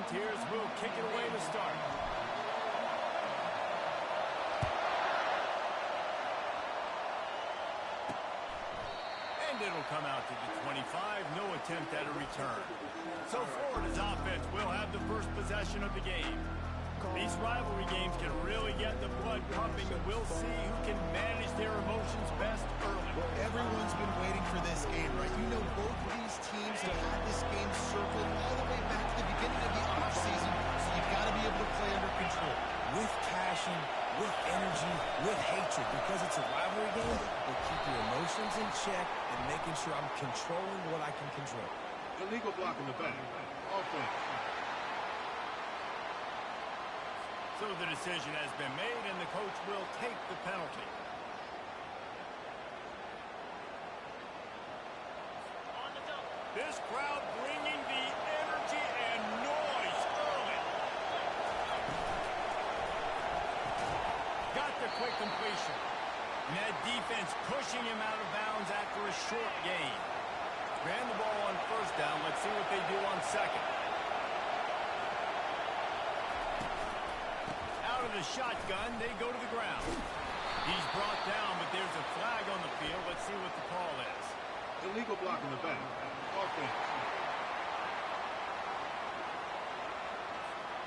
Volunteers will kick it away to start. And it'll come out to the 25. No attempt at a return. So Florida's offense will have the first possession of the game. These rivalry games can really get the blood pumping, and we'll see who can manage their emotions best early. Everyone's been waiting for this game, right? You know, both of these teams have had this game circled all the way back to the beginning of the offseason, so you've got to be able to play under control. With passion, with energy, with hatred, because it's a rivalry game, we'll keep your emotions in check and making sure I'm controlling what I can control. Illegal block in the back. Offense. So the decision has been made, and the coach will take the penalty. This crowd bringing the energy and noise early. Got the quick completion. And that defense pushing him out of bounds after a short gain. Ran the ball on first down. Let's see what they do on second. Out of the shotgun, they go to the ground. He's brought down, but there's a flag on the field. Let's see what the call is. Illegal block in the back. Offense.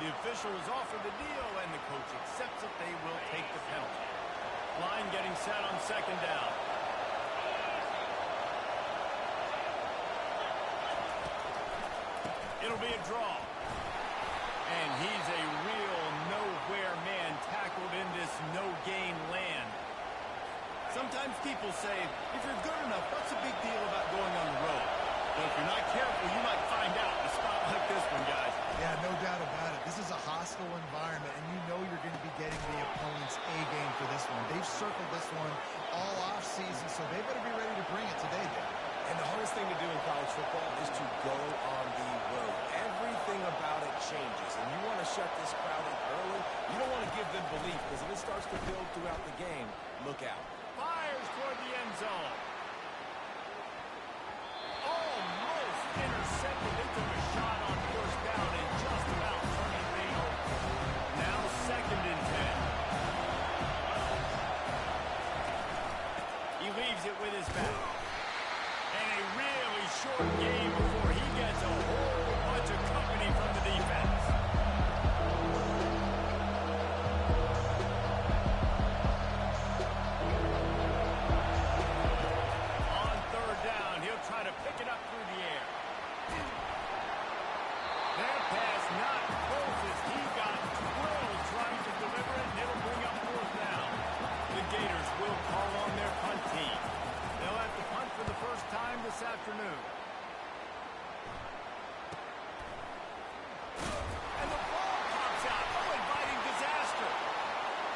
The official has offered the deal, and the coach accepts it. They will take the penalty. Line getting set on second down. It'll be a draw. And he's a real nowhere man tackled in this no-gain land. Sometimes people say, if you're good enough, what's the big deal about going on the road? But if you're not careful, you might find out in a spot like this one, guys. Yeah, no doubt about it. This is a hostile environment, and you know you're going to be getting the opponent's A-game for this one. They've circled this one all off-season, so they better be ready to bring it today, Dave. And the hardest thing to do in college football is to go on the road. Everything about it changes, and you want to shut this crowd up early. You don't want to give them belief, because if it starts to build throughout the game, look out. Fires toward the end zone. Almost intercepted. They took a shot on first down and just about turned the thing over. Now 2nd and 10. He leaves it with his back. And a really short game before he gets a whole bunch of company from the defense. On third down, he'll try to pick it up through the air. That pass not close as he got drilled trying to deliver it, and it'll bring up 4th down. The Gators will call on their punt team. They'll have to punt for the first time this afternoon. And the ball pops out. Oh, inviting disaster.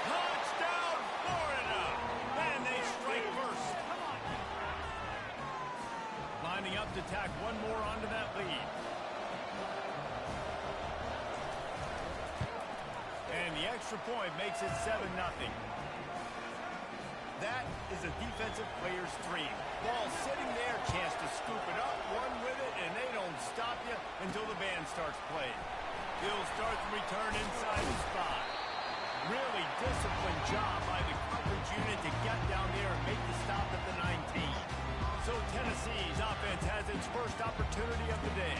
Touchdown, Florida. And they strike first. Lining up to tack one more onto that lead. And the extra point makes it 7-0. That is a defensive player's dream. Ball sitting there, chance to scoop it up, run with it, and they don't stop you until the band starts playing. They'll start the return inside the spot. Really disciplined job by the coverage unit to get down there and make the stop at the 19. So Tennessee's offense has its first opportunity of the day.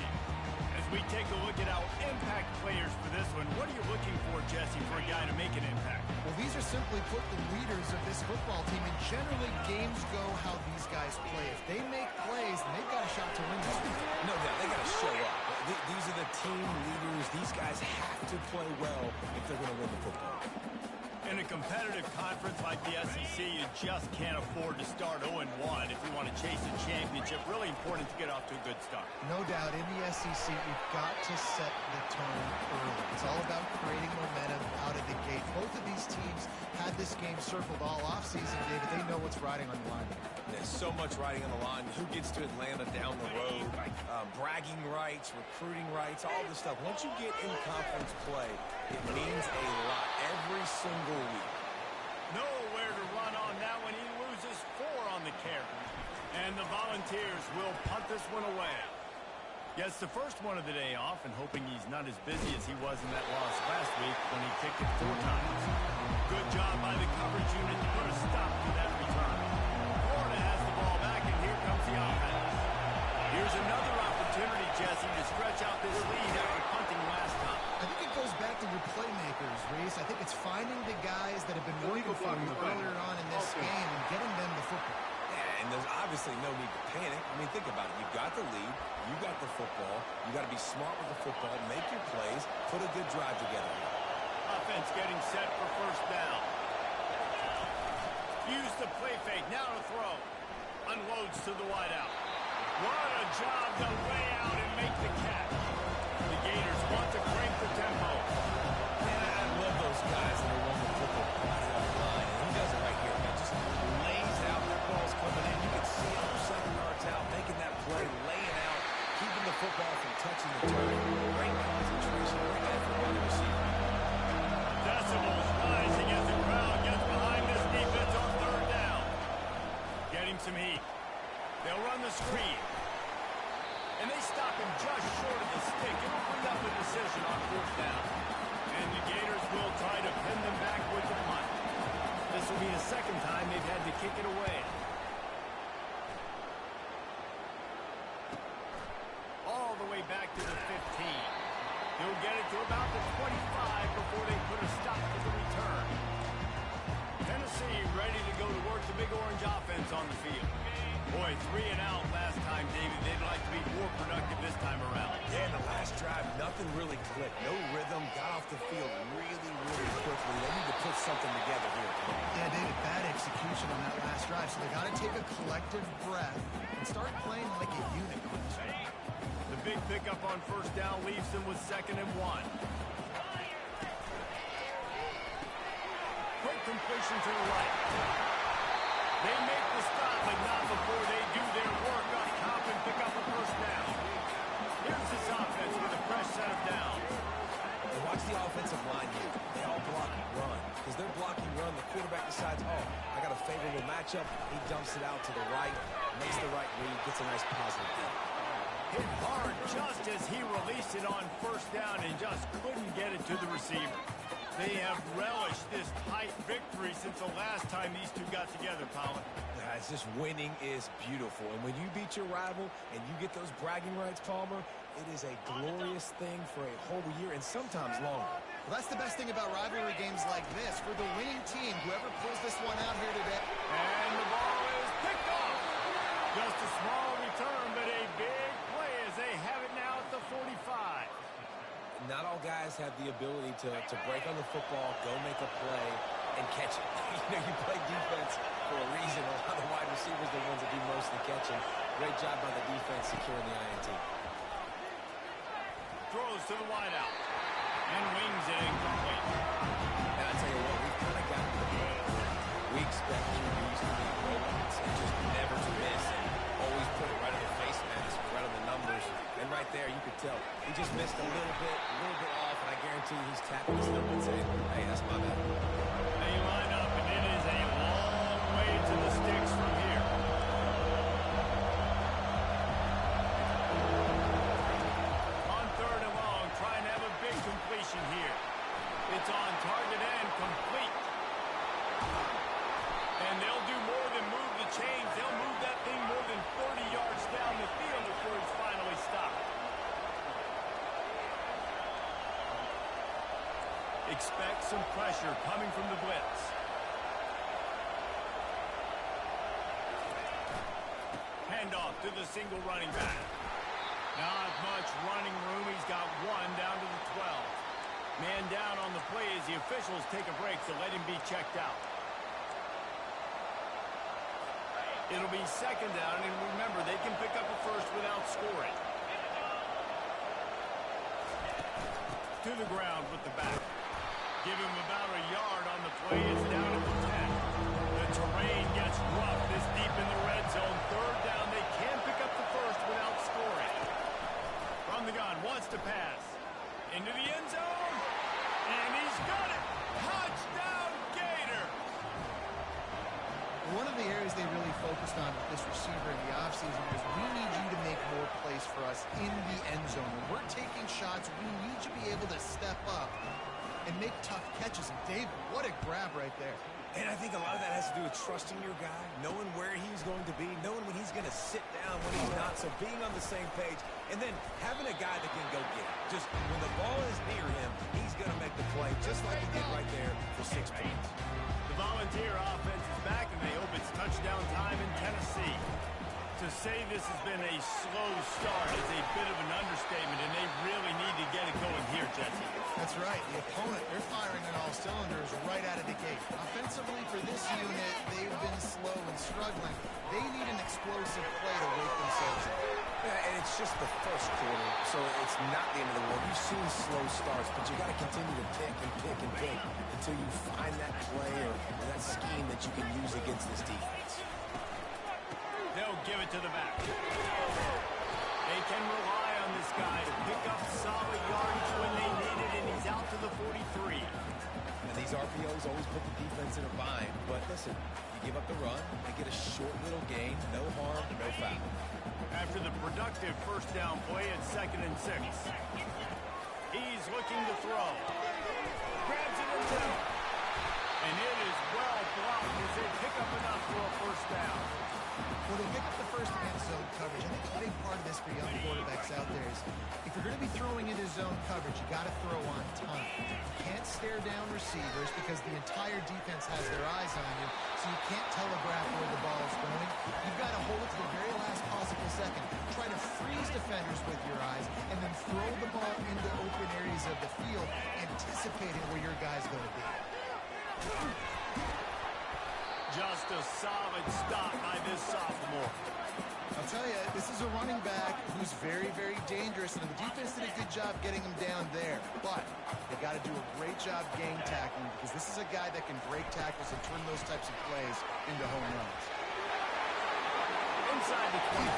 As we take a look at our impact players for this one, what are you looking for, Jesse, for a guy to make an impact? Well, these are simply put the leaders of this football team, and generally games go how these guys play. If they make plays, then they've got a shot to win this one. No doubt, they got to show up. These are the team leaders. These guys have to play well if they're going to win the football. In a competitive conference like the SEC, you just can't afford to start 0-1 if you want to chase a championship. Really important to get off to a good start. No doubt, in the SEC, you've got to set the tone early. It's all about creating momentum out of the gate. Both of these teams had this game circled all offseason, David. They know what's riding on the line. There's so much riding on the line. Who gets to Atlanta down the road? Bragging rights, recruiting rights, all this stuff. Once you get in conference play, it means a lot every single week. Nowhere to run on that when he loses 4 on the carry. And the Volunteers will punt this one away. Gets the first one of the day off and hoping he's not as busy as he was in that loss last week when he kicked it 4 times. Good job by the coverage unit to put a stop to that return. Florida has the ball back, and here comes the offense. Here's another opportunity, Jesse, to stretch out this lead after punting last time. I think it goes back to your playmakers, Reese. I think it's finding the guys that have been working for you earlier on in this game and getting them the football. Yeah, and there's obviously no need to panic. I mean, think about it. You got the lead. You got the football. You got to be smart with the football. Make your plays. Put a good drive together. Offense getting set for first down. Use the play fake. Now to throw. Unloads to the wideout. What a job to lay out and make the catch. The Gators want to crank the tempo. Man, I love those guys that are running the football right off the line. And he does it right here, man. Just lays out. That ball's coming in. You can see him 7 yards out, making that play, laying out, keeping the football from touching the turf. Great concentration, great effort by the receiver. Decibels rising as the crowd gets behind this defense on third down. Getting some heat. They'll run the screen. And they stop him just short of the stick. It'll bring up a decision on fourth down. And the Gators will try to pin them back with the punt. This will be the second time they've had to kick it away. All the way back to the 15. He'll get it to about the 25 before they put a stop to the return. Tennessee ready to go to work the Big Orange offense on the field. Boy, 3 and out last time, David. They'd like to be more productive this time around. Yeah, in the last drive, nothing really clicked. No rhythm. Got off the field really, really quickly. They need to put something together here. Yeah, David, bad execution on that last drive. So they got to take a collective breath and start playing like a unit on this one. The big pickup on first down leaves them with 2nd and 1. Quick completion to the right. They make the stop, but not before they do their work up top and pick up a first down. Here's this offense with a fresh set of downs. And watch the offensive line here. They all block and run. Because they're blocking run, the quarterback decides, oh, I got a favorable matchup. He dumps it out to the right, makes the right read, gets a nice positive hit. Hit hard just as he released it on first down and just couldn't get it to the receiver. They have relished this tight victory since the last time these two got together, Colin. Yeah, it's just winning is beautiful. And when you beat your rival and you get those bragging rights, Palmer, it is a glorious thing for a whole year and sometimes longer. Well, that's the best thing about rivalry games like this. For the winning team, whoever pulls this one out here today. And the ball is picked off. Just a small return, but a big play as they have it now at the 45. Not all guys have the ability to break on the football, go make a play, and catch it. You play defense for a reason. A lot of the wide receivers are the ones that do most of the catching. Great job by the defense securing the INT. Throws to the wideout. And wings it incomplete. And I tell you what, we've kind of gotten to the point where we expect QBs to be robots and just never to miss and always put it right on the face mask, right on the numbers. And right there, you could tell he just missed a little bit off, and I guarantee he's tapping his helmet and saying, hey, that's my bad. They line up, and it is a long way to the sticks from here. On 3rd and long, trying to have a big completion here. It's on target and complete. And they'll do more than move the chains. They'll move that thing more than 30 yards down the field before it's finally stopped. Expect some pressure coming from the blitz. Handoff to the single running back. Not much running room. He's got 1 down to the 12. Man down on the play as the officials take a break to let him be checked out. It'll be 2nd down, and remember, they can pick up a first without scoring. To the ground with the back. Give him about a yard on the play. It's down at the 10. The terrain gets rough this deep in the red zone. 3rd down, they can pick up the first without scoring. From the gun, wants to pass. Into the end zone. And he's got it. Touchdown, Gator. one of the areas they really focused on with this receiver in the offseason was we need you to make more plays for us in the end zone. When we're taking shots, we need you to be able to step up and make tough catches. And David, what a grab right there. And I think a lot of that has to do with trusting your guy, knowing where he's going to be, knowing when he's going to sit down, when he's not. So being on the same page, and then having a guy that can go get it. Just when the ball is near him, he's going to make the play, just like he did right there for 6 points. The Volunteer offense is back, and they hope it's touchdown time in Tennessee. To say this has been a slow start is a bit of an understatement, and they really need to get it going here, Jesse. That's right. The opponent, they're firing on all cylinders right out of the gate. Offensively for this unit, they've been slow and struggling. They need an explosive play to wake themselves up. Yeah, and it's just the first quarter, so it's not the end of the world. You've seen slow starts, but you got to continue to pick and pick and pick until you find that play or that scheme that you can use against this defense. They'll give it to the back. They can rely on this guy to pick up solid yardage when they need it, and he's out to the 43. And these RPOs always put the defense in a bind. But listen, you give up the run, they get a short little gain, no harm, no foul. After the productive first down play at 2nd and 6. He's looking to throw. Grabs it in middle. And it is well blocked as they pick up enough for a first down. Well, they pick up the first end zone coverage. I think a big part of this for young quarterbacks out there is if you're going to be throwing into zone coverage, you got to throw on time. You can't stare down receivers because the entire defense has their eyes on you, so you can't telegraph where the ball is going. You've got to hold it to the very last possible second. Try to freeze defenders with your eyes, and then throw the ball into open areas of the field, anticipating where your guy's going to be. Just a solid stop by this sophomore. I'll tell you, this is a running back who's very, very dangerous, and the defense did a good job getting him down there. But they got to do a great job game tackling because this is a guy that can break tackles and turn those types of plays into home runs. Inside the 25.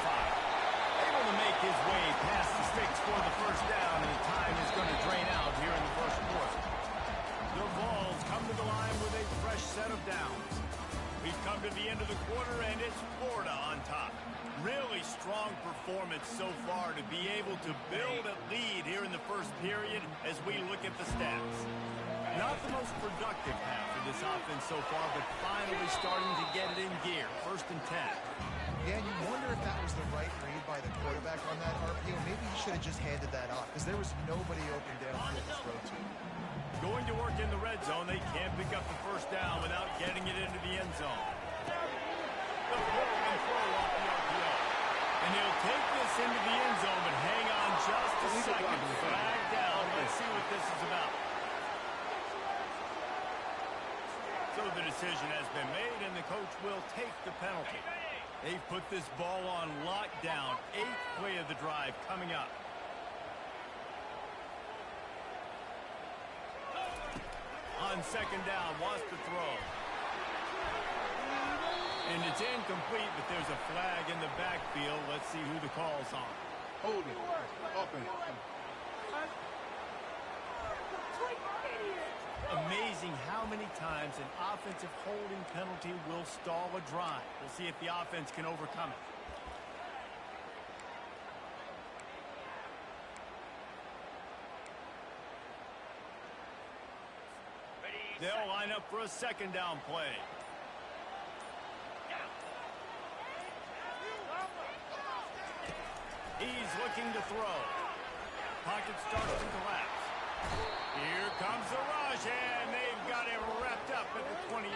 Able to make his way past the sticks for the first down, and the time is going to drain out here in the first quarter. The Vols come to the line with a fresh set of downs. We've come to the end of the quarter, and it's Florida on top. Really strong performance so far to be able to build a lead here in the first period as we look at the stats. Not the most productive half of this offense so far, but finally starting to get it in gear. 1st and 10. Yeah, you wonder if that was the right read by the quarterback on that RPO. Maybe he should have just handed that off because there was nobody open downfield to throw to. Going to work in the red zone. They can't pick up the first down without getting it into the end zone. The and throw off the RPO. And he'll take this into the end zone, but hang on just a second. Flag down. Let's see what this is about. So the decision has been made, and the coach will take the penalty. They've put this ball on lockdown. 8th play of the drive coming up. On 2nd down, wants to throw. And it's incomplete, but there's a flag in the backfield. Let's see who the call's on. Holding. Offense. Amazing how many times an offensive holding penalty will stall a drive. We'll see if the offense can overcome it. They'll line up for a 2nd down play. He's looking to throw. Pocket starts to collapse. Here comes the rush, and they've got him wrapped up at the 28.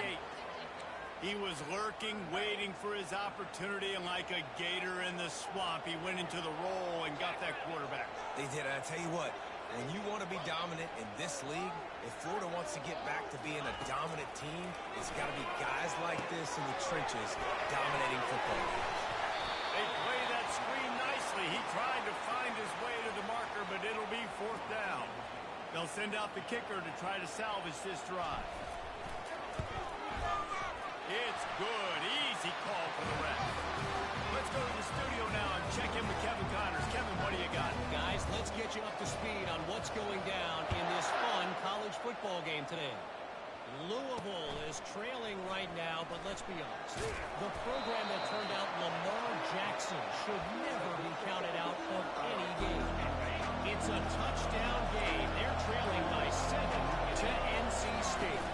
He was lurking, waiting for his opportunity, and like a gator in the swamp, he went into the roll and got that quarterback. They did, and I tell you what, when you want to be dominant in this league, if Florida wants to get back to being a dominant team, it's got to be guys like this in the trenches dominating football. They play that screen nicely. He tried to find his way to the marker, but it'll be 4th down. They'll send out the kicker to try to salvage this drive. It's good. Easy call for the ref. Let's go to the studio now and check in with Kevin Connors. Kevin, what do you got? Guys, let's get you up to speed on what's going down in this fun college football game today. Louisville is trailing trailing right now, but let's be honest. The program that turned out Lamar Jackson should never be counted out of any game. It's a touchdown game. They're trailing by 7 to NC State.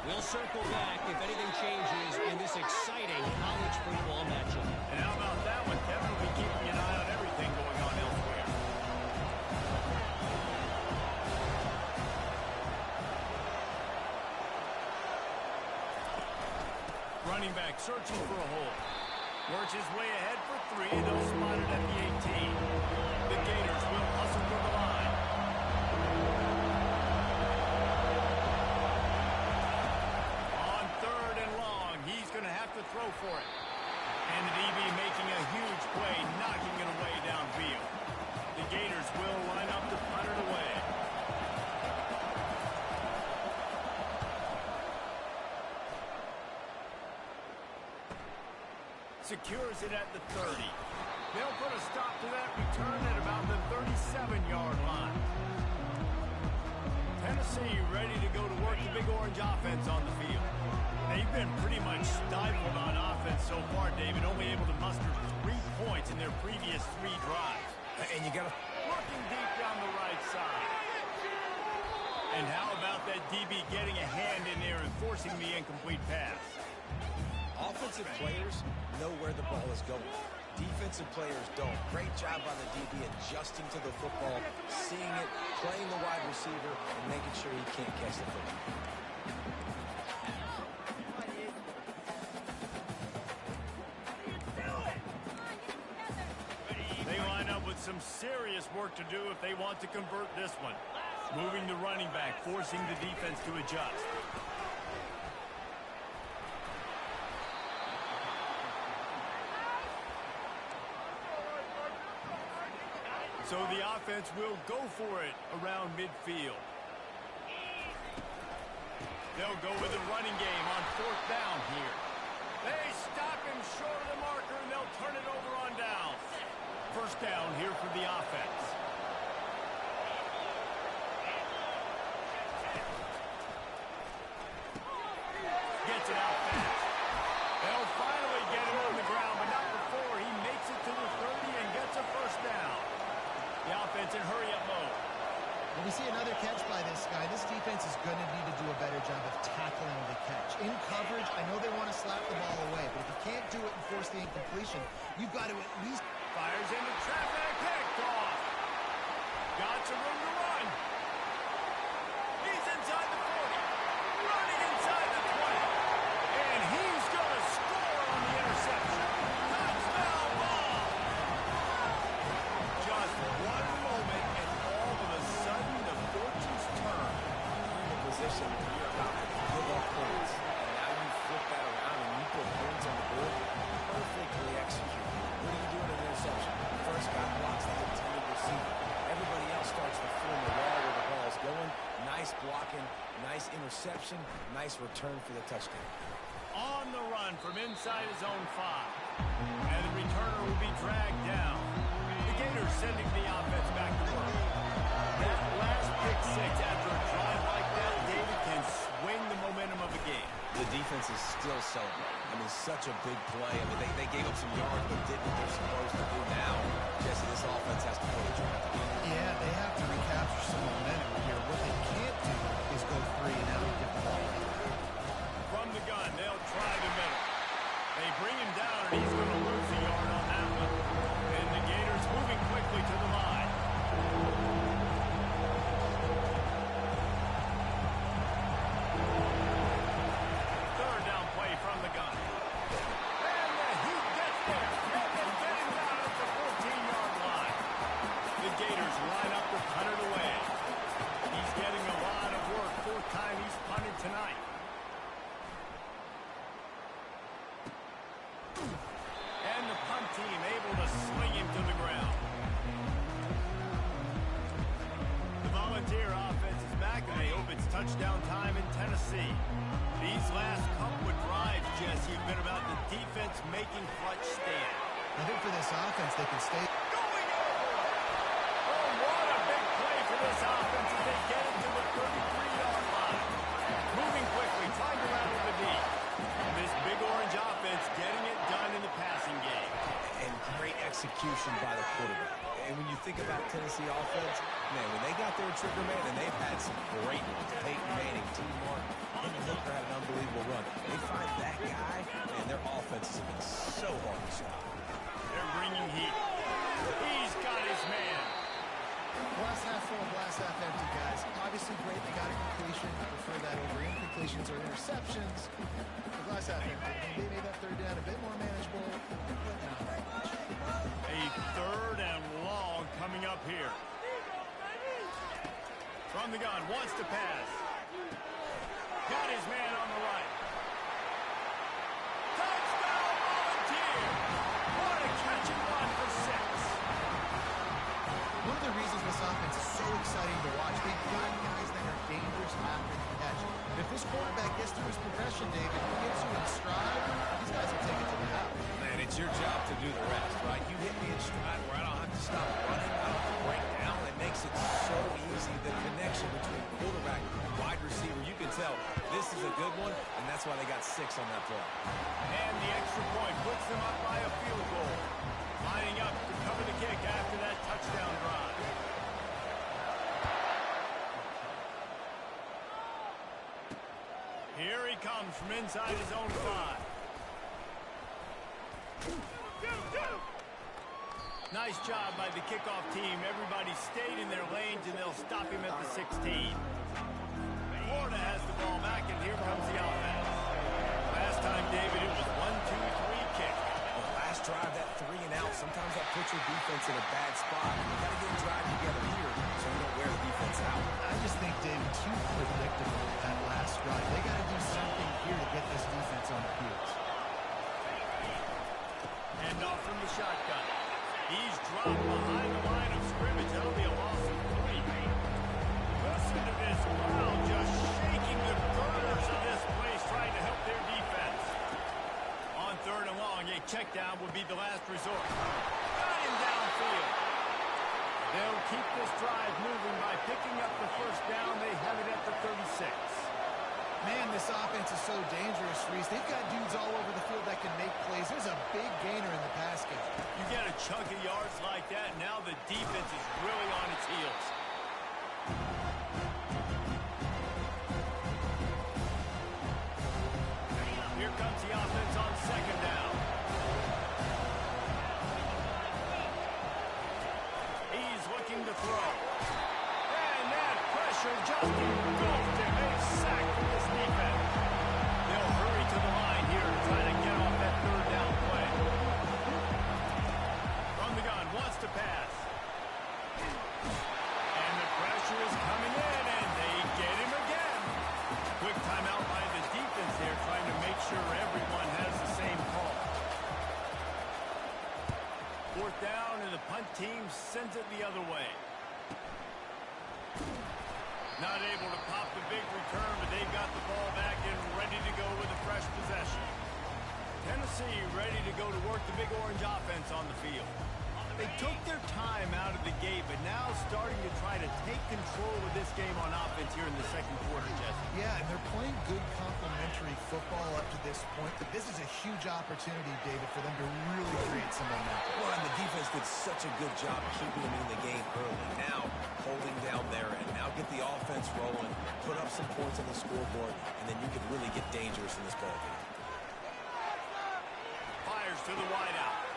We'll circle back if anything changes in this exciting college football matchup. And how about that one? Definitely keeping an eye on everything going on elsewhere. Running back searching for a hole. Works his way ahead for 3. They'll spot it at the 18. The Gators will hustle for the line. On 3rd and long, he's going to have to throw for it. And the DB making a huge play, knocking it away downfield. The Gators will line up to punt it away. Secures it at the 30. They'll put a stop to that return at about the 37-yard line. Tennessee ready to go to work the Big Orange offense on the field. They've been pretty much stifled on offense so far, David, only able to muster 3 points in their previous 3 drives. And you got to... Working deep down the right side. And how about that DB getting a hand in there and forcing the incomplete pass? Offensive players know where the ball is going. Defensive players don't. Great job by the DB adjusting to the football, seeing it, playing the wide receiver, and making sure he can't catch the football. They line up with some serious work to do if they want to convert this one. Moving the running back, forcing the defense to adjust. So the offense will go for it around midfield. They'll go with a running game on 4th down here. They stop him short of the marker, and they'll turn it over on down. 1st down here for the offense. Gets it out fast. They'll finally get him on the ground, but not before he makes it to the 30 and gets a 1st down. The offense in hurry-up mode. When we see another catch by this guy, this defense is going to need to do a better job of tackling the catch. In coverage, I know they want to slap the ball away, but if you can't do it and force the incompletion, you've got to at least... Fires into traffic, picked off. Got some room to run. He's inside the 40. Running inside the 20. And he's going to score on the interception. Touchdown ball. Just one moment, and all of a sudden, the fortunes turn. You're in a position where you're about to give up points. And now you flip that around and you put points on the board. Perfectly executed. What are you doing in an interception? First guy blocks the intended receiver. Everybody else starts to form the wall where the ball is going. Nice blocking, nice interception, nice return for the touchdown. On the run from inside his own 5. And the returner will be dragged down. The Gators sending the offense back to work. That last pick 6 after a drive like that, David, can swing the momentum of a game. The defense is still celebrating. I mean, such a big play. I mean, they gave up some yards, but did what they're supposed to do now. Jesse, this offense has to put a drive. Yeah, they have to recapture some momentum here. What they can't do is go 3 and out and get the ball back. From the gun, they'll try the middle. They bring him down, and he's going to lose a yard on that one. And the Gators moving quickly to the line. From the gun. And he gets there. And they get him down at the 14-yard line. The Gators line up to punt it away. He's getting a lot of work. 4th time he's punted tonight. And the punt team able to sling him to the ground. The Volunteer offense is back, and they hope it's touchdown time in Tennessee. These last couple of drives, Jesse, have been about the defense making clutch stand. I think for this offense, they can stay... Going over! Oh, what a big play for this offense as they get it to the 33-yard line. Moving quickly, trying to rattle the D. execution by the quarterback. And when you think about Tennessee offense, man, when they got their trigger man, and they've had some great ones. Peyton Manning, T. Martin, Hendon Hooker had an unbelievable run. They find that guy, and their offenses have been so hard to stop. They're bringing heat. He's got his man. Glass half full, glass half empty, guys. Obviously great, they got a completion. I prefer that over incompletions or interceptions. The glass half empty. They made that third down a bit more manageable, but not that much. A third and long coming up here. From the gun, wants to pass. Got his man on the right. Touchdown, Volunteer! What a catch and run for 6. One of the reasons this offense is so exciting to watch, they've got guys that are dangerous after the catch. And if this quarterback gets through his progression, David, he gets you in stride, these guys will take it to the house. Man, it's your job to do the rest, right? You hit me in stride where I don't have to stop running, I don't have to break down. It makes it so easy, the connection between quarterback and wide receiver. You can tell this is a good one, and that's why they got 6 on that play. And the extra point puts them up by a field goal. Lining up to cover the kick after that touchdown drive. Here he comes from inside his own 5. Nice job by the kickoff team. Everybody stayed in their lanes, and they'll stop him at the 16. Florida has the ball back, and here comes the offense. Last time, David, it was 1-2-3 kick. Last drive, that 3 and out, sometimes that puts your defense in a bad spot. You got to get a drive together here so you don't wear the defense out. I just think, David, too predictable that last drive. They got to do something here to get this defense on the heels. Hand off from the shotgun. He's dropped behind the line of scrimmage. That'll be a loss of 3. Listen to this crowd just shaking the girders of this place, trying to help their defense. On 3rd and long, a check down would be the last resort. Got him downfield. They'll keep this drive moving by picking up the first down. They have it at the 36. Man, this offense is so dangerous, Reese. They've got dudes all over the field that can make plays. There's a big gainer in the pass game. You get a chunk of yards like that, now the defense is really on its heels. Here comes the offense on 2nd down. He's looking to throw. And that pressure just engulfed him. A sack for this defense. They'll hurry to the line here to try to get off that 3rd down play. From the gun, wants to pass. And the pressure is coming in, and they get him again. Quick timeout by the defense there, trying to make sure everyone has the same call. 4th down, and the punt team sends it the other way. Not able to pop the big return, but they've got the ball back and ready to go with a fresh possession. Tennessee ready to go to work the Big Orange offense on the field. They took their time out of the gate, but now starting to try to take control of this game on offense here in the 2nd quarter, Jesse. Yeah, and they're playing good complementary football up to this point, but this is a huge opportunity, David, for them to really create some momentum. Well, and the defense did such a good job keeping them in the game early. Now, holding down there, and now get the offense rolling, put up some points on the scoreboard, and then you can really get dangerous in this ball game. Fires to the wideout.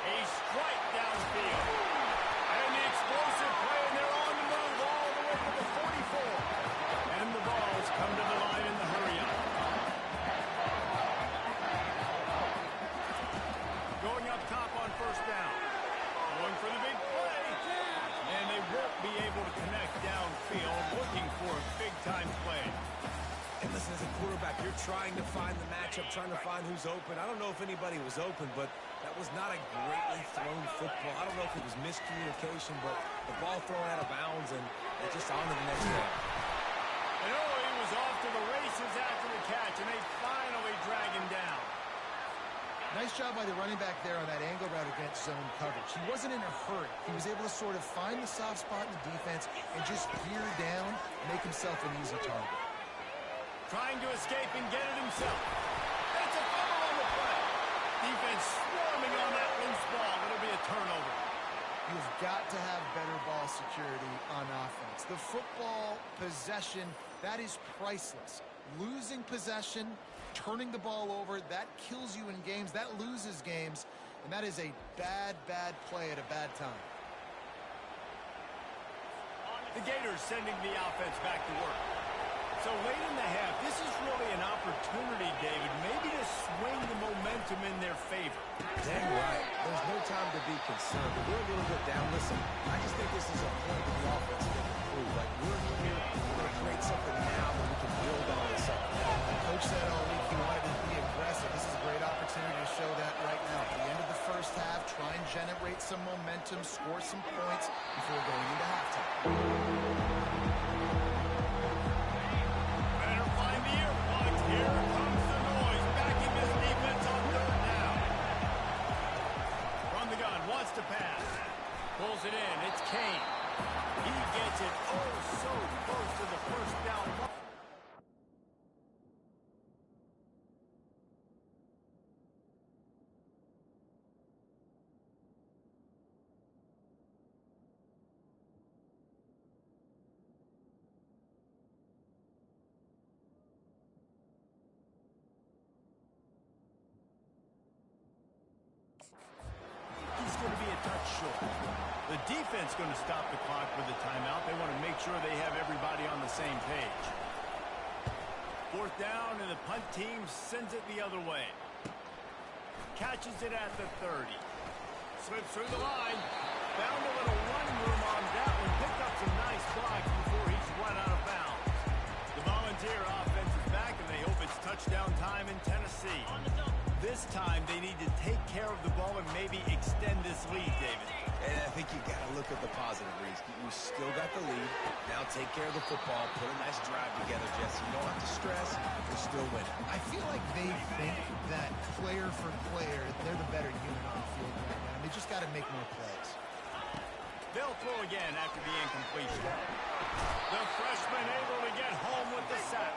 A strike downfield. And the explosive play, and they're on the move all the way to the 44. And the balls come to the line in the hurry-up. Going up top on 1st down. Going for the big play. And they won't be able to connect downfield, looking for a big-time play. And listen, as a quarterback, you're trying to find the matchup, trying to find who's open. I don't know if anybody was open, but that was not a greatly thrown football. I don't know if it was miscommunication, but the ball thrown out of bounds, and it's just on to the next play. And he was off to the races after the catch, and they finally drag him down. Nice job by the running back there on that angle route against zone coverage. He wasn't in a hurry. He was able to sort of find the soft spot in the defense and just gear down, make himself an easy target. Trying to escape and get it himself. It's a fumble on the play. Defense swarming on that loose ball. It'll be a turnover. possession, that is priceless. Losing possession, turning the ball over, that kills you in games, that loses games, and that is a bad, bad play at a bad time. The Gators sending the offense back to work. So late in the half, this is really an opportunity, David, maybe to swing the momentum in their favor. Dang right. There's no time to be concerned. But we're a little bit down. Listen, I just think this is a point of the offense that can improve. Like, we're here, we're going to create something now that we can build on in the second half. The coach said all week he wanted to be aggressive. This is a great opportunity to show that right now. At the end of the first half, try and generate some momentum, score some points before going into halftime. Better find the earplugs. Here comes the noise. Backing this defense on third down. From the gun, wants to pass. Pulls it in. It's Kane. He gets it oh so close to the first down mark. He's going to be a touch short. The defense going to stop the clock with a timeout. They want to make sure they have everybody on the same page. Fourth down, and the punt team sends it the other way. Catches it at the 30. Slips through the line. Found a little running room on that one. Picked up some nice blocks before he's run out of bounds. The Volunteer offense is back, and they hope it's touchdown time in Tennessee. This time, they need to take care of the ball and maybe extend this lead, David. And I think you got to look at the positive, Reese. You still got the lead. Now take care of the football. Put a nice drive together, Jesse. You don't have to stress. You're still winning. I feel like they think that player for player, they're the better unit on the field right now. They just got to make more plays. They'll throw again after the incompletion. The freshman able to get home with the sack.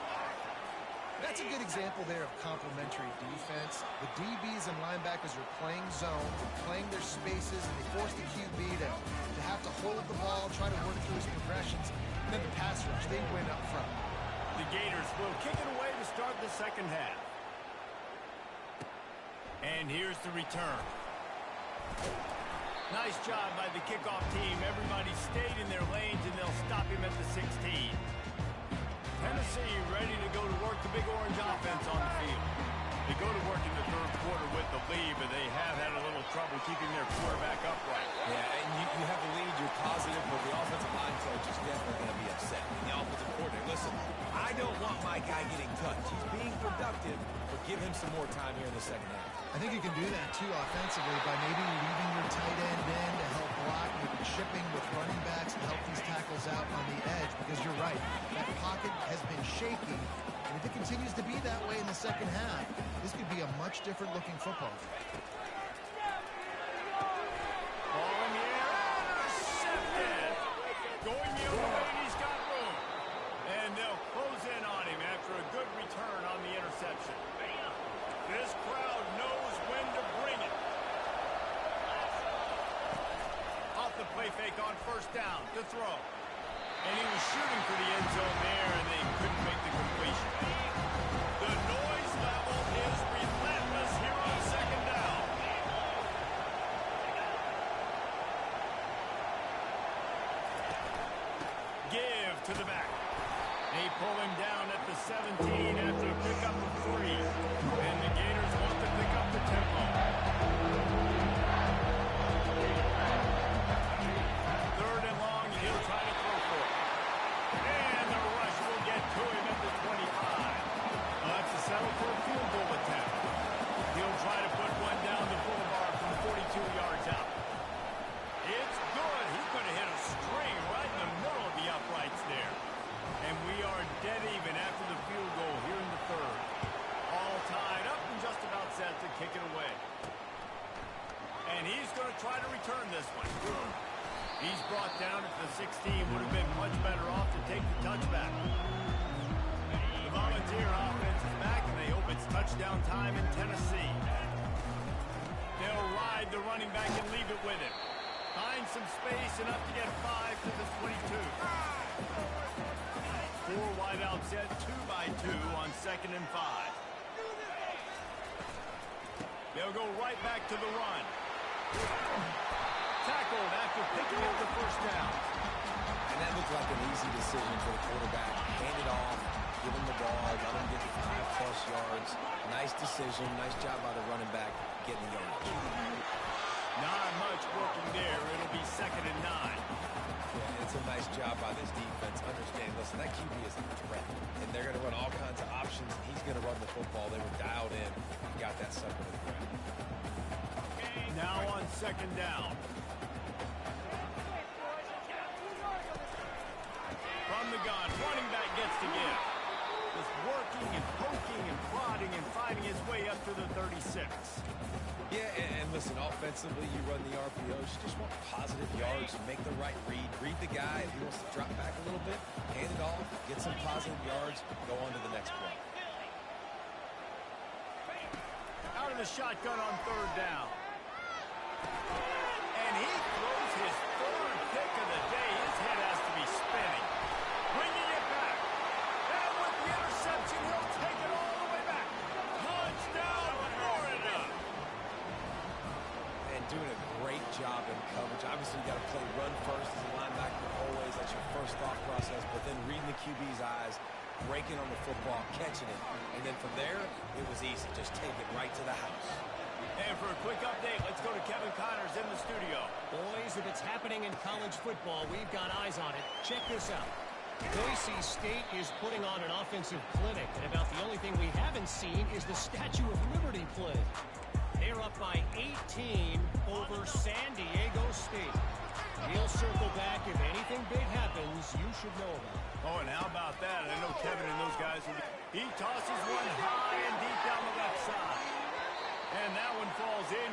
That's a good example there of complementary defense. The DBs and linebackers are playing zone, playing their spaces, and they force the QB to have to hold the ball, try to work through his progressions, and then the pass rush, they win up front. The Gators will kick it away to start the second half. And here's the return. Nice job by the kickoff team. Everybody stayed in their lanes, and they'll stop him at the 16. Tennessee ready to go to work the Big Orange offense on the field. They go to work in the third quarter with the lead, but they have had a little trouble keeping their quarterback upright. Yeah, and you have the lead, you're positive, but the offensive line coach is definitely going to be upset. And the offensive coordinator, listen, I don't want my guy getting touched. He's being productive, but give him some more time here in the second half. I think you can do that, too, offensively, by maybe leaving your tight end in to help block, maybe chipping with running backs to help these tackles out on the edge, because you're right, that pocket has been shaky, and if it continues to be that way in the second half, this could be a much different-looking football game. Ball in the air, intercepted. Going the other way, and he's got room. And they'll close in on him after a good return on the interception. This crowd knows when to bring it. Off the play fake on first down to throw. And he was shooting for the end zone there, and they couldn't make the completion. The noise level is relentless here on second down. Give to the back. They pull him down at the 17 after a pickup of 3. And the Gators want to pick up the tempo. Third and long, and he'll try to throw for it. And the rush will get to him at the 25. Well, that's a settle for a field goal attempt. He'll try to put one down the boulevard from 42 yards out. It's good. He could have hit a string right in the middle of the uprights there. And we are dead even after the field goal here in the third. All tied up and just about set to kick it away. And he's going to try to return this one. He's brought down at the 16. Would have been much better off to take the touchback. The Volunteer offense is back, and they hope it's touchdown time in Tennessee. They'll ride the running back and leave it with him. Find some space, enough to get 5 to the 22. Four wide out set, 2-by-2 on 2nd and 5. They'll go right back to the run. Tackled after picking up the first down. And that looked like an easy decision for the quarterback. Hand it off, give him the ball, let him get 5+ yards. Nice decision, nice job by the running back getting the yardage. Not much working there. It'll be 2nd and 9. Yeah, it's a nice job by this defense. Understand, listen, that QB is a threat, and they're going to run all kinds of options, and he's going to run the football. They were dialed in and got that sucker to the ground. Now on 2nd down. From the gun, running back gets to give. Just working and poking and prodding and fighting his way up to the 36. Yeah, and listen, offensively, you run the RPOs. You just want positive yards, make the right read. Read the guy. If he wants to drop back a little bit, hand it off, get some positive yards, go on to the next play. Out of the shotgun on 3rd down. And he throws his 3rd pick of the day. His head has to be spinning. Bringing it back. And with the interception, he'll take it all the way back. Touchdown, Florida. And doing a great job in coverage. Obviously, you got to play run first as a linebacker always. That's your first thought process. But then reading the QB's eyes, breaking on the football, catching it. And then from there, it was easy. Just take it right to the house. And for a quick update, let's go to Kevin Connors in the studio. Boys, if it's happening in college football, we've got eyes on it. Check this out. Boise State is putting on an offensive clinic, and about the only thing we haven't seen is the Statue of Liberty play. They're up by 18 over San Diego State. He'll circle back. If anything big happens, you should know about it. Oh, and how about that? I know Kevin and those guys will be... He tosses one high and deep down the left side. And that one falls in.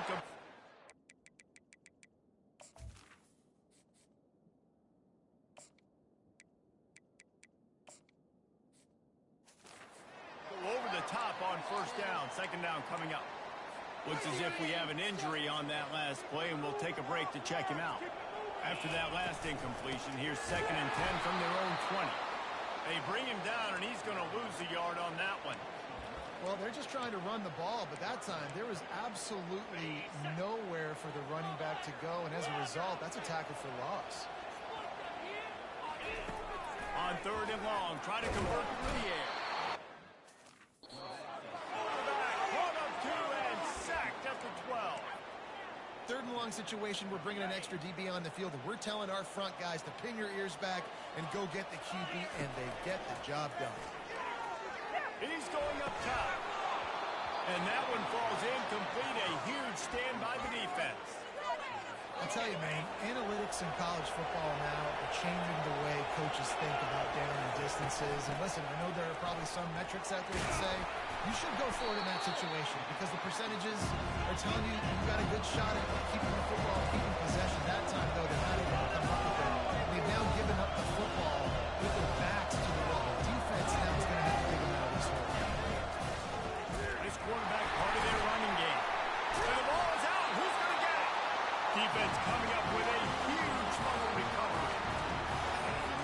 Over the top on 1st down. 2nd down coming up. Looks as if we have an injury on that last play, and we'll take a break to check him out. After that last incompletion, here's 2nd and 10 from their own 20. They bring him down, and he's going to lose a yard on that one. Well, they're just trying to run the ball, but that time there was absolutely nowhere for the running back to go, and as a result, that's a tackle for loss. On 3rd and long, try to convert through the air. Quarterback, run up 2 and sacked at the 12. 3rd and long situation, we're bringing an extra DB on the field, and we're telling our front guys to pin your ears back and go get the QB, and they get the job done. He's going up top. And that one falls incomplete. A huge stand by the defense. I'll tell you, man, analytics in college football now are changing the way coaches think about down and distances. And listen, I know there are probably some metrics out there that say you should go for it in that situation because the percentages are telling you you've got a good shot at keeping the football, keeping possession. That time, though, they're not able to come up with it. They've now given up the football with their backs to the wall. The defense now is going to have to dig them out of this hole. This quarterback part of their running game. And the ball is out. Who's going to get it? Defense coming up with a huge fumble recovery.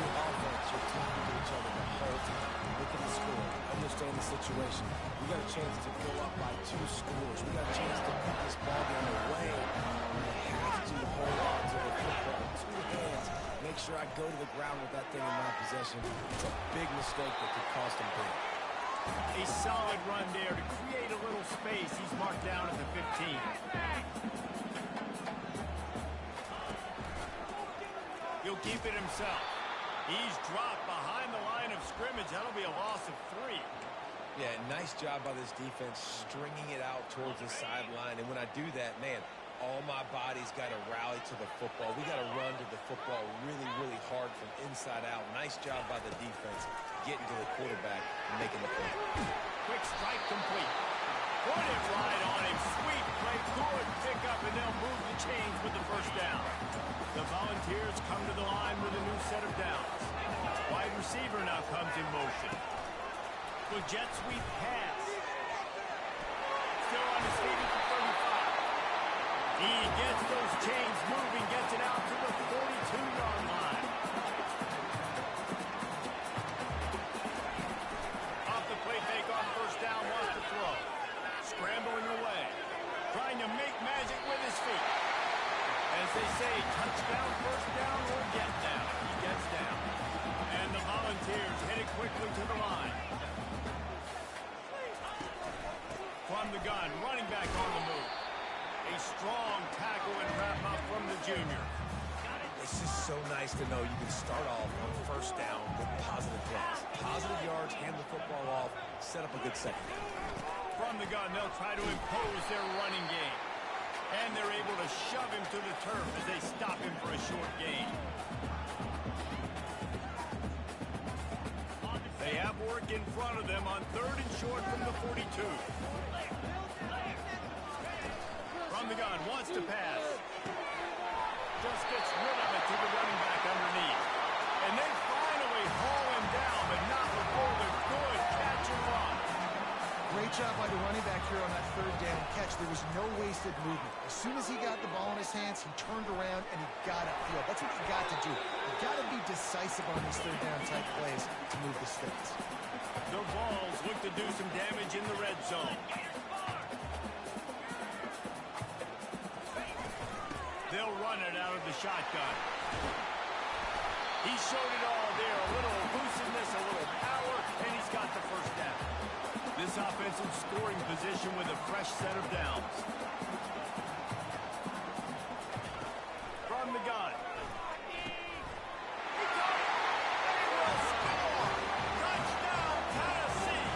Your offense, you're talking to each other the whole time. Look at the score. Understand the situation. We got a chance to go up by 2 scores. We got a chance to put this ball game away. We have to hold on to the football with 2 hands. Make sure I go to the ground with that thing in my possession. It's a big mistake that could cost them big. A solid run there to create a little space. He's marked down at the 15. He'll keep it himself. He's dropped behind the line of scrimmage. That'll be a loss of 3. Yeah, nice job by this defense stringing it out towards the sideline. And when I do that, man, all my body's got to rally to the football. We got to run to the football really, really hard from inside out. Nice job by the defense getting to the quarterback and making the play. Quick strike complete. Put it right on him. Sweet play. Good pickup, and they'll move the chains with the 1st down. The Volunteers come to the line with a new set of downs. Wide receiver now comes in motion. With jet sweep pass. Still on his feet at the 35. He gets those chains moving, gets it out to the 42-yard line. to make magic with his feet. As they say, touchdown, first down, or get down. He gets down. And the Volunteers hit it quickly to the line. From the gun, running back on the move. A strong tackle and wrap-up from the junior. It's just so nice to know you can start off on first down with positive plays. Positive yards, hand the football off, set up a good second down. From the gun, they'll try to impose their running game. And they're able to shove him to the turf as they stop him for a short gain. They have work in front of them on 3rd and short from the 42. From the gun, wants to pass. Just gets rid of it to the running back underneath. And they finally haul him down, but not before the good catch and run. Great job by the running back here on that 3rd down catch. There was no wasted movement. As soon as he got the ball in his hands, he turned around and he got upfield. That's what you got to do. You got to be decisive on these 3rd down type plays to move the sticks. The Vols look to do some damage in the red zone. They'll run it out of the shotgun. He showed it all there. A little elusiveness, a little power, and he's got the first down. This offensive scoring position with a fresh set of downs. From the gun. He got it. They will score. Touchdown, Tennessee.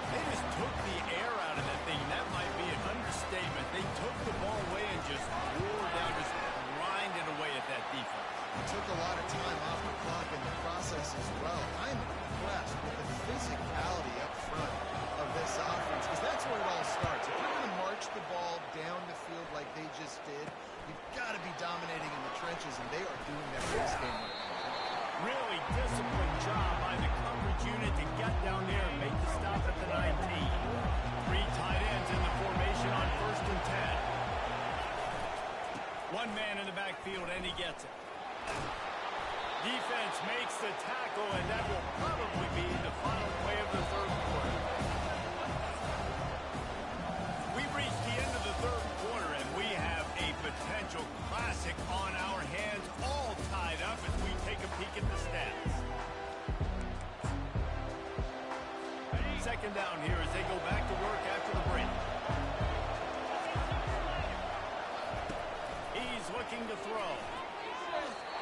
They just took the air out of that thing. That might be an understatement. They took the ball away and just wore down, just grinded away at that defense. He took a lot of time off the clock in the process as well. I'm impressed with the physicality up front of this offense, because that's where it all starts. If you're going to march the ball down the field like they just did, you've got to be dominating in the trenches, and they are doing that in this game right now. Really disciplined job by the coverage unit to get down there and make the stop at the 19. 3 tight ends in the formation on 1st and 10. One man in the backfield, and he gets it. Defense makes the tackle, and that will probably be the final play of the 3rd quarter. We've reached the end of the 3rd quarter, and we have a potential classic on our hands, all tied up as we take a peek at the stats. 2nd down here as they go back to work after the break. He's looking to throw.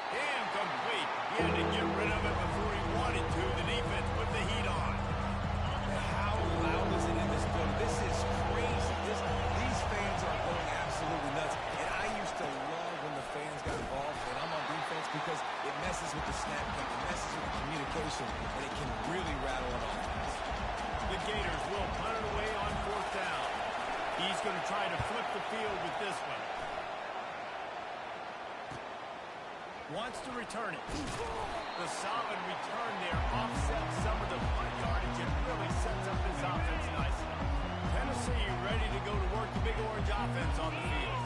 Incomplete. He had to get rid of it before he wanted to. The defense put the heat on. How loud is it in this building? This is crazy. These fans are going absolutely nuts. And I used to love when the fans got involved, and I'm on defense, because it messes with the snap count, it messes with the communication, and it can really rattle an offense. The Gators will punt it away on 4th down. He's going to try to flip the field with this one. Wants to return it. The solid return there offsets some of the punt yardage and really sets up his offense nicely. Tennessee ready to go to work the Big Orange offense on the field.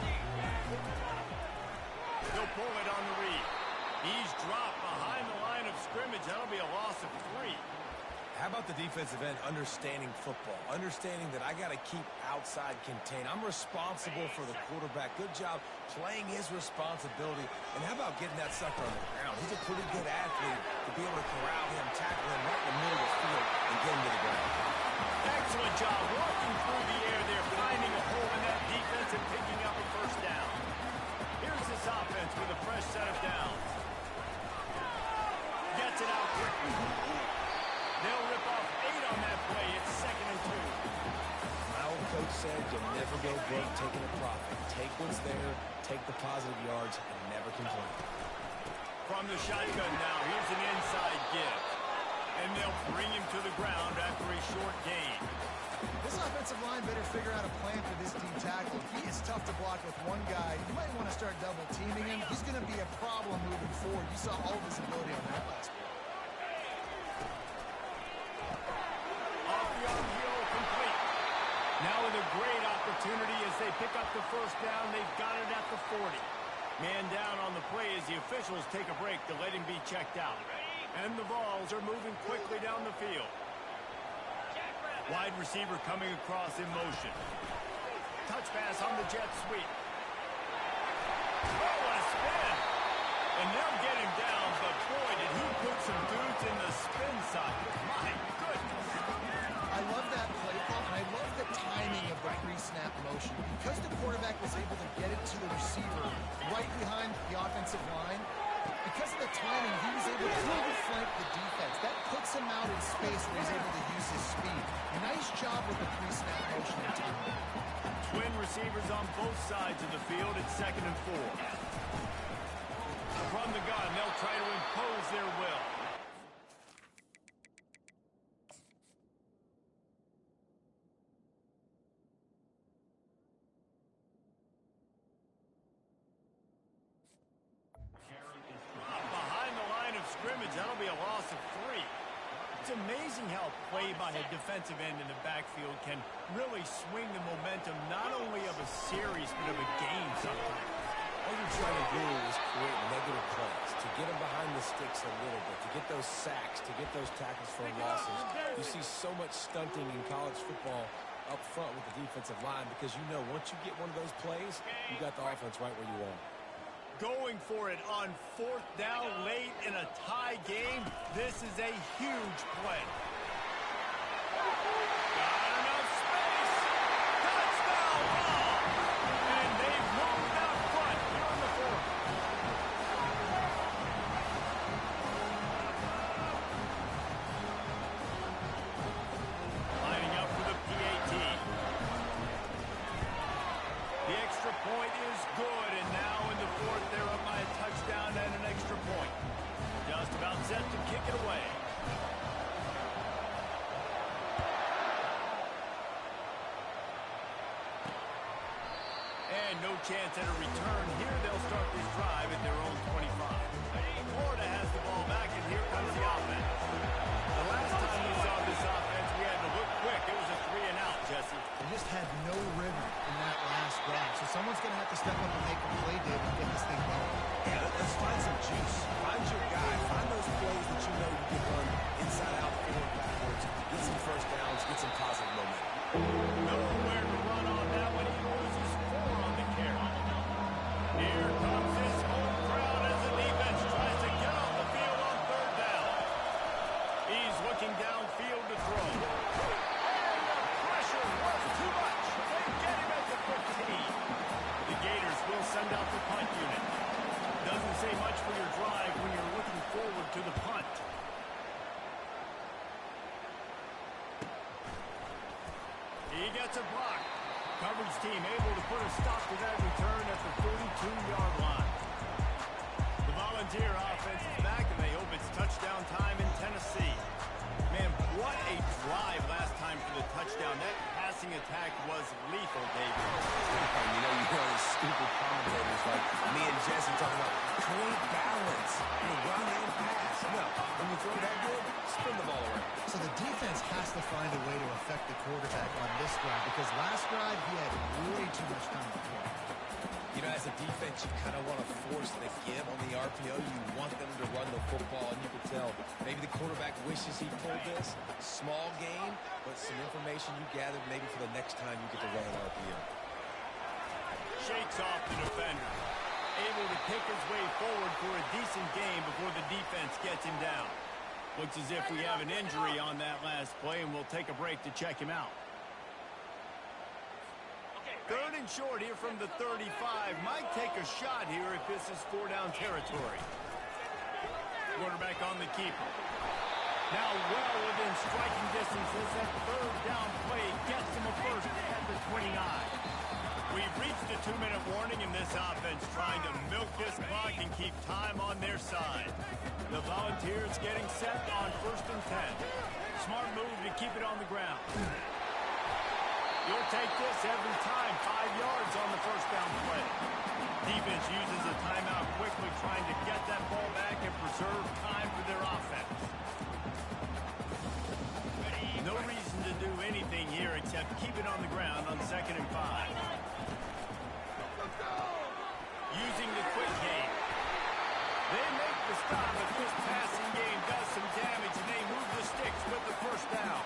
They'll pull it on the read. He's dropped behind the line of scrimmage. That'll be a loss of 3. How about the defensive end understanding football, understanding that I got to keep outside contained. I'm responsible for the quarterback. Good job playing his responsibility. And how about getting that sucker on the ground? He's a pretty good athlete to be able to corral him, tackle him right in the middle of the field, and get him to the ground. Excellent job walking through the air there, finding a hole in that defense and picking up a 1st down. Here's this offense with a fresh set of downs. Gets it out quickly. They'll rip off 8 on that play. It's 2nd and 2. My old coach said you'll never go broke taking a profit. Take what's there, take the positive yards, and never complain. From the shotgun now, here's an inside give. And they'll bring him to the ground after a short gain. This offensive line better figure out a plan for this deep tackle. He is tough to block with one guy. You might want to start double teaming him. He's going to be a problem moving forward. You saw all of his ability on that last play. Now with a great opportunity as they pick up the 1st down. They've got it at the 40. Man down on the play as the officials take a break to let him be checked out. And the Vols are moving quickly down the field. Wide receiver coming across in motion. touch pass on the jet sweep. Oh, what a spin. And they'll get him down, but boy, did he put some dudes in the spin socket. My goodness. I love that play call, and I love the timing of the pre-snap motion. Because the quarterback was able to get it to the receiver right behind the offensive line, because of the timing, he was able to outflank the defense. That puts him out in space where he's able to use his speed. Nice job with the pre-snap motion and timing. Twin receivers on both sides of the field. It's 2nd and 4. From the gun, they'll try to impose their will. Behind the line of scrimmage, that'll be a loss of 3. It's amazing how a play by a defensive end in the backfield can really swing the momentum not only of a series, but of a game sometimes. All you're trying to do is create negative plays, to get them behind the sticks a little bit, to get those sacks, to get those tackles for losses. You see so much stunting in college football up front with the defensive line because you know once you get one of those plays, you got the offense right where you want. Going for it on 4th down late in a tie game. This is a huge play. Got enough space. Touchdown ball. And they've moved out front here on the 4th. Lining up for the PAT. The extra point is good, and now in the 4th, they're up by a touchdown and an extra point. Just about set to kick it away. And no chance at a return here. They'll start this drive at their own 25. Florida has the ball back, and here comes the offense. The last time we saw this offense, we had to look quick. It was a 3-and-out, Jesse. They just had no rhythm in that last drive. So someone's going to have to step up and make a play, David, and get this thing going. Yeah, let's find some juice. Find your guy. Find those plays that you know you can run inside out, forward, backwards. Get some first downs. Get some positive momentum. Nowhere to run on that one. He loses 4 on the carry. Here comes his home crowd as the defense tries to get off the field on 3rd down. He's looking downfield to throw. And the pressure was too much. They get him at the 15. The Gators will send out the punt unit. Doesn't say much for your drive when you're looking forward to the punt. He gets a block. Coverage team able to put a stop to that return at the 42-yard line. The Volunteer offense is back, and they hope it's touchdown time in Tennessee. Man, what a drive last time for the touchdown. That passing attack was lethal, David. You know, you hear those stupid commentators like me and Jesse talking about great balance, run and pass. No, when you throw that good, spin the ball around. So the defense has to find a way to affect the quarterback on this drive because last drive he had way too much time to throw. You know, as a defense, you kind of want to force the give on the RPO. You want them to run the football, and you can tell maybe the quarterback wishes he pulled this. Small gain, but some information you gathered maybe for the next time you get to run an RPO. Shakes off the defender. Able to pick his way forward for a decent game before the defense gets him down. Looks as if we have an injury on that last play, and we'll take a break to check him out. 3rd and short here from the 35. Might take a shot here if this is 4-down territory. Quarterback on the keeper. Now well within striking distance as that 3rd down play gets him a first at the 29. We've reached a 2-minute warning in this offense, trying to milk this clock and keep time on their side. The Volunteers getting set on 1st and 10. Smart move to keep it on the ground. You'll take this every time. 5 yards on the 1st down play. Defense uses a timeout quickly, trying to get that ball back and preserve time for their offense. No reason to do anything here except keep it on the ground on 2nd and 5. Using the quick game. They make the stop, but this passing game does some damage, and they move the sticks with the 1st down.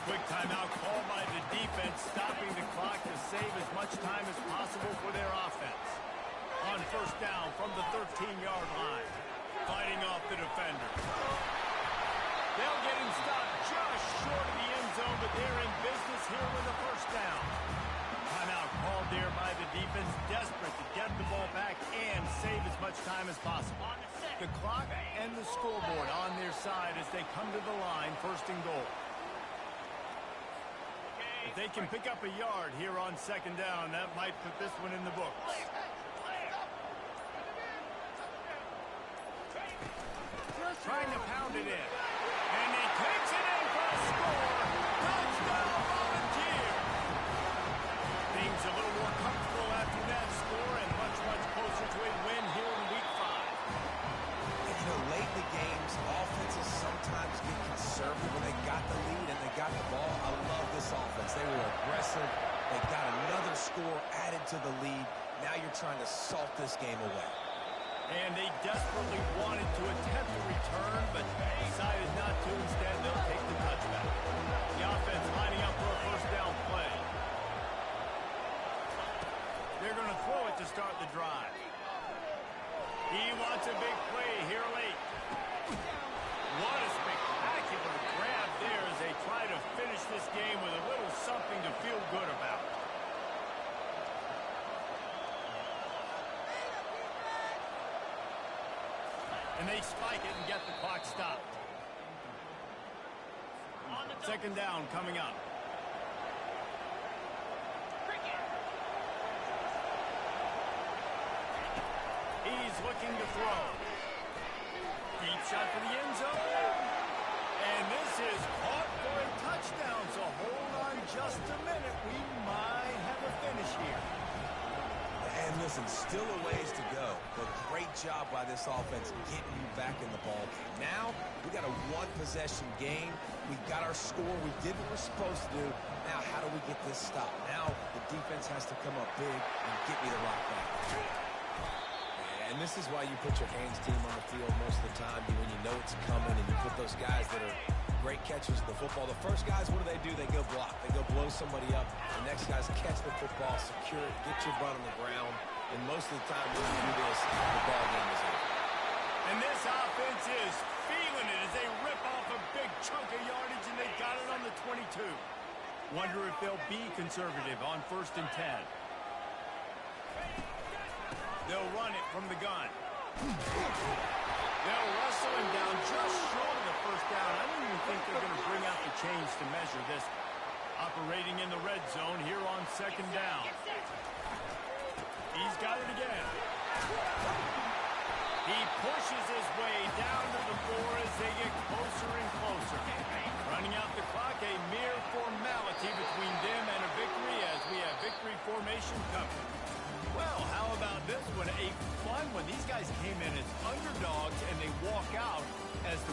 Quick timeout called by the defense, stopping the clock to save as much time as possible for their offense. On first down from the 13-yard line. Fighting off the defender. They'll get him stopped just short of the end zone, but they're in business here with a first down. Timeout called there by the defense, desperate to get the ball back and save as much time as possible. The clock and the scoreboard on their side as they come to the line, first and goal. If they can pick up a yard here on second down, that might put this one in the books. Trying to pound it in. And he takes it in for a score. Touchdown, Volunteer. Things a little more comfortable after that score and much, much closer to a win here in Week 5. And, you know, late in the games, offenses sometimes get conservative when they got the lead and they got the ball. I love this offense. They were aggressive. They got another score added to the lead. Now you're trying to salt this game away. And they desperately wanted to attempt a return, but decided not to. Instead, they'll take the touchback. The offense lining up for a first down play. They're going to throw it to start the drive. He wants a big play here late. What a spectacular grab there as they try to finish this game with a little something to feel good about. And they spike it and get the clock stopped. Second down coming up. He's looking to throw. Deep shot for the end zone. And this is caught for a touchdown. So hold on just a minute. We might have a finish here. And listen, still a ways to go, but great job by this offense getting you back in the ball game. Now, we got a one-possession game. We got our score. We did what we're supposed to do. Now, how do we get this stopped? Now, the defense has to come up big and get me the rock back. Yeah, and this is why you put your hands team on the field most of the time when you know it's coming, and you put those guys that are great catchers of the football. The first guys, what do? They go block. They go blow somebody up. The next guys catch the football, secure it, get your butt on the ground. And most of the time when you do this, the ball game is over. And this offense is feeling it as they rip off a big chunk of yardage, and they got it on the 22. Wonder if they'll be conservative on 1st and 10. They'll run it from the gun. They'll wrestle him down just short of the first down. I don't even think they're going to bring out the chains to measure this. Operating in the red zone here on second down. He's got it again. He pushes his way down to the floor as they get closer and closer. Running out the clock, a mere formality between them and a victory as we have victory formation coming. Well, how about this one? A fun one. These guys came in as underdogs and they walk out as the